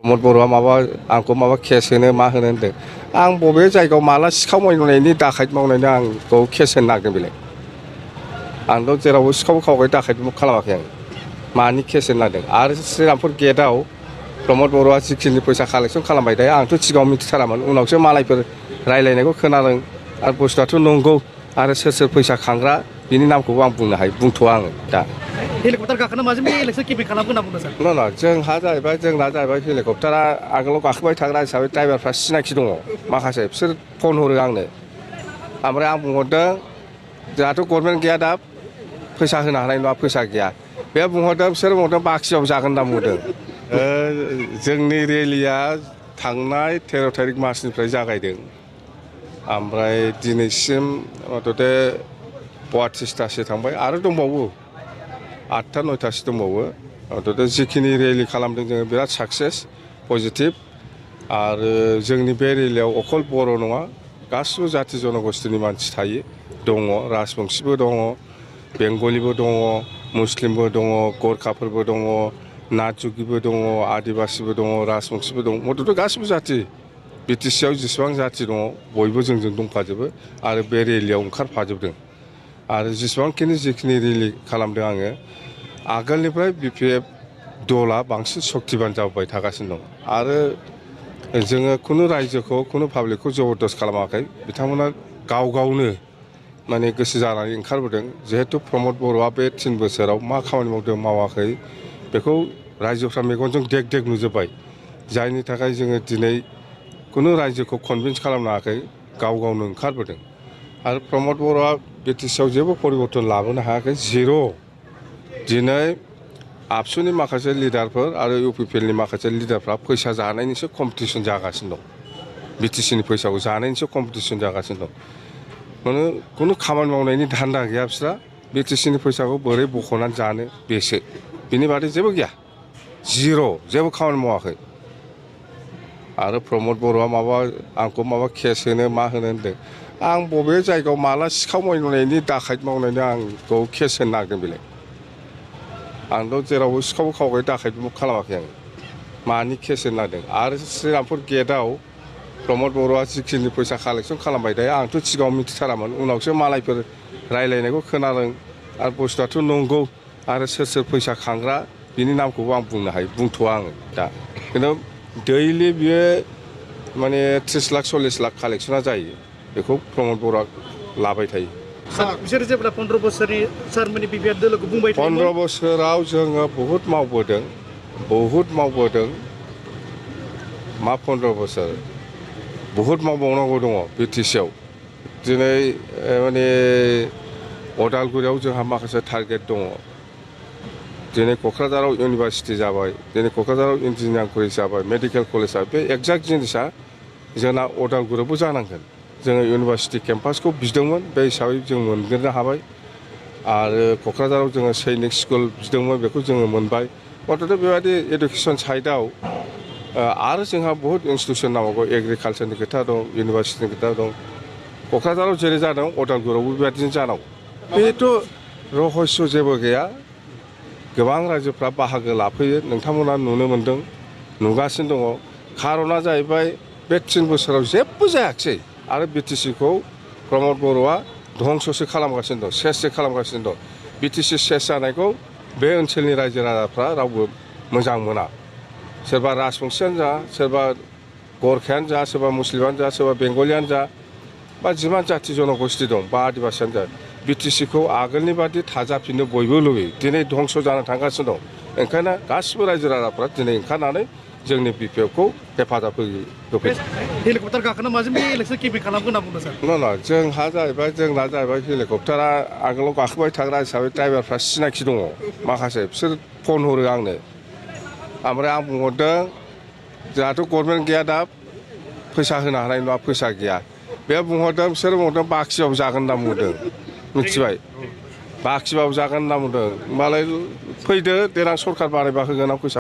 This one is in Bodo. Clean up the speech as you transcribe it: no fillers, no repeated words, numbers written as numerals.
प्रमद बर'आ आंखौ माबा केस होनो मा होनो होनदों आं बबे जायगायाव माला सिखाव मावनायनि दाखायत मावनायनि आंखौ केस होनो नागिरदों बेलाय आंथ' जेरावबो सिखाव खावबाय दाखायत खालामाखै आं मानि केस होनो नागिरदों आरो श्रीरामपुर गेटआव प्रमद बर'आ जिखिनि फैसा कालेक्सन खालामबाय थायो आंथ' सिगाङाव मिथिथारामोन उनावसो मालायफोर रायलायनायखौ खोनादों आरो बुस्थुआथ' नंगौ आरो सोर फैसा खांग्रा बिनि नामखौबो आं बुंनो हायो बुंथ'आ आङो दा हेलिकप्टार गाखोना माजों बे इलेक्सन केम्पेइन खालामगोन होनना बुंदों सार नङा जोंना जाहैबाय हेलिकप्टारा आगोलाव गाखोबाय थाग्रा हिसाबै ड्राइभारफ्रा सिनायथि दङ माखासे बिसोर फन हरो आंनो ओमफ्राय आं बुंहरदों जोंहाथ' गभर्नमेन्ट गैया दा फैसा होनो हानाय नङा फैसा गैया बे बुंहरदों बिसोर बुंहरदों बाखियाव जागोन होनना बुंदों जोंनि रेलिया थांनाय 13 तारिख मासनिफ्राय जागायदों ओमफ्राय दिनैसिम मथथे 32थासो थांबाय आरो दंबावो 8था 9थासो दंबावो मथथे जिखिनि रेलि खालामदों जोङो बिराद साक्सेस पजिटिभ आरो जोंनि बे रेलियाव अकल बर' नङा गासिबो जाथि जनगोष्ठीनि मानसि थायो दङ राजबंशिबो दङ बेंगलिबो दङ मुस्लिमबो दङ गरखाफोरबो दङ नाथजुगिबो दङ आदिबासिबो दङ राजबंशिबो दङ मथथे गासिबो जाथि बिटिसिआव जेसेबां जाथि दङ बयबो जोंजों दंफाजोबो आरो बे रेलियाव ओंखारफाजोबदों आरो जिखिनि रेलि खालामदों आङो आगोलनिफ्राय बिपिएफ दला बांसिन सक्तिबान जाबोबाय थागासिनो दं आरो जोङो खुनु रायजोखौ खुनु पाब्लिकखौ जबरदस्त खालामाखै बिथांमोना गावनो माने गोसो जानानै ओंखारबोदों जिहेतु प्रमद बर'आ बे 3 बोसोराव मा खामानि मावदों मावाखै बेखौ रायजोफ्रा मेगनजों देग नुजोब्बाय जायनि थाखाय जोङो दिनै खुनु रायजोखौ कनभिन्स खालामनो हायाखै गावनो ओंखारबोदों आरो प्रमद बर'आ बिटिसिआव जेबो परिबर्तन लाबोनो हायाखै जिर' दिनै आबसुनि माखासे लिडारफोर आरो इउपिपिएलनि माखासे लिडारफ्रा फैसा जानायनिसो कम्पिटिसन जागासिनो दं बिटिसिनि फैसाखौ जानायनिसो कम्पिटिसन जागासिनो दं माने खुनु खामानि मावनायनि धान्दा गैया बिस्रा बिटिसिनि फैसाखौ बोरै बख'नानै जानो बेसो बिनि बादै जेबो गैया जिर' जेबो खामानि मावाखै आरो प्रमद बर'आ आंखौ माबा केस होनो मा होनो होनदों आं बबे जायगायाव माला सिखाव मावनायनि दाखायत मावनायनि आंखौ केस होनो नागिरदों बेलाय आंथ' जेरावबो सिखाव खावबाय दाखायत खालामाखै आं मानि केस होनो नागिरदों आरो श्रीरामपुर गेटआव प्रमद बर'आ जिखिनि फैसा कालेक्सन खालामबाय थायो आंथ' सिगाङाव मिथिथारामोन उनावसो मालायफोर रायलायनायखौ खोनादों आरो बुस्थुआथ' नंगौ आरो सोर फैसा खांग्रा बिनि नामखौबो आं बुंनो हायो बुंथ'आ आङो दा खिन्थु दैलि बियो माने 30 लाख 40 लाख कालेक्सना जायो बेखौ प्रमद बर'आ लाबाय थायो बिसोर जेब्ला 15 बोसोरनि सारमोननि बिबिआर दोलोखौ बुंबाय थायो 15 बोसोराव जोङो बहुद मावबोदों मा 15 बोसोर बहुद मावबावनांगौ दङ बिटिसिआव दिनै माने अदालगुरियाव जोंहा माखासे टारगेट दङ दिनै क'क्राझाराव इउनिभारसिटि जाबाय दिनै क'क्राझाराव इन्जिनियारिं कलेज जाबाय मेडिकेल कलेज जाबाय बे एक्जाक्ट जिनिसा जोंना अदालगुरियावबो जानांगोन जोङो इउनिभारसिटि केम्पासखौ बिदोंमोन बे हिसाबै जों मोनग्रोनो हाबाय आरो क'क्राझाराव जोङो सैनिक स्कुल बिदोंमोन बेखौ जोङो मोनबाय मथथे बेबायदि एडुकेसन साइडआव आरो जोंहा बहुत इन्सटिटिउसन नांगौ एग्रिकालसारनि खोथा दं इउनिभारसिटिनि खोथा दं क'क्राझाराव जेरै जादों अदालगुरियावबो बेबायदिनो जानांगौ बेथ' रहस्य जेबो गैया गोबां रायजोफ्रा बाहागो लाफैयो नोंथांमोना नुनो मोन्दों नुगासिनो दङ खारना जाहैबाय बे 3 बोसोराव जेबो जायाखिसै आरो बिटिसिखौ प्रमद बर'आ धंससो खालामगासिनो दं सेससो खालामगासिनो दं बिटिसि सेस जानायखौ बे ओनसोलनि रायजो राजाफ्रा रावबो मोजां मोना सोरबा राजबंशियानो जा सोरबा गरखायानो जा सोरबा मुस्लिमानो जा सोरबा बेंगलियानो जा बा जिमान जाथि जनगोष्ठी दं बा आदिबासियानो जा बिटिसिखौ आगोलनि बादि थाजाफिननो बयबो लुबैयो दिनै धंस जानो थांगासिनो दं ओंखायनो गासिबो रायजो राजाफ्रा दिनै ओंखारनानै जोंनि बिपिएफखौ हेफाजाब होफैयो हेलिकप्टार गाखोना माजों बे इलेक्सन केम्पेइन खालामगोन होनना बुंदों सार नङा जोंना जाहैबाय हेलिकप्टारा आगोलाव गाखोबाय थाग्रा हिसाबै ड्राइभारफ्रा सिनायथि दङ माखासे बिसोर फन हरो आंनो ओमफ्राय आं बुंहरदों जोंहाथ' गभर्नमेन्ट गैया दा फैसा होनो हानाय नङा फैसा गैया बे बुंहरदों बिसोर बुंहरदों बाखियाव जागोन होनना बुंदों मिथिबाय बाखिबाबो जागोन होनना बुंदों होमबालाय फैदो देनां सरखार बानायबा होगोन आं फैसा